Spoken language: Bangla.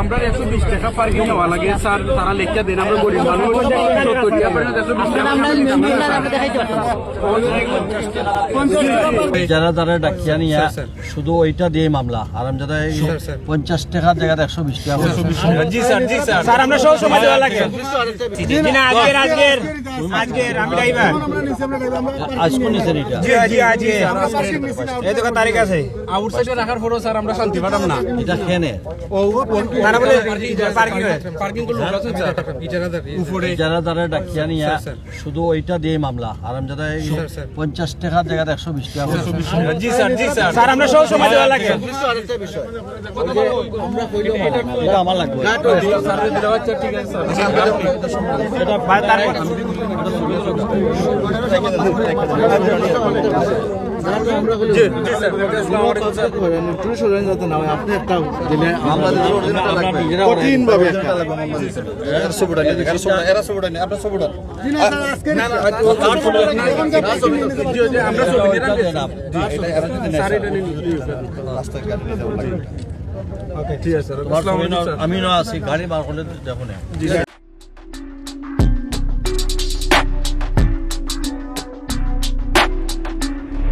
আমরা 120 টাকা পার্কিং নেওয়া লাগে স্যার, তারা লেখা দেন আমরা গরিব মানুষ 70 টাকা পর্যন্ত 120 যারা তারা ডাকিয়া নিয়া শুধু ওইটা দিয়ে মামলা আর আমি যারা 50 টাকার জায়গায় 120 টাকা। জি স্যার, জি স্যার। স্যার আমরা সব সময় দেওয়া লাগে না। আজকের আমি ড্রাইভার আজ কোন নিছেন এটা? জি জি আজকে এই তো তারিখ আছে। আউটসাইডে রাখার পরও স্যার আমরা শান্তি পাতাম না। এটা কেনে তারা বলে পার্কিং করলো স্যার উপরে যারা তারা ডাকিয়া নিয়া শুধু ওইটা দিয়ে মামলা আর আমি যারা 50 টাকার জায়গায় 120 টাকা। জি স্যার, জি স্যার। স্যার আমরা সব সময় দেওয়া লাগে এটা আমার লাগবে ঠিক আছে এটা আমি না আছি গাড়ি বার করলে দেখুন।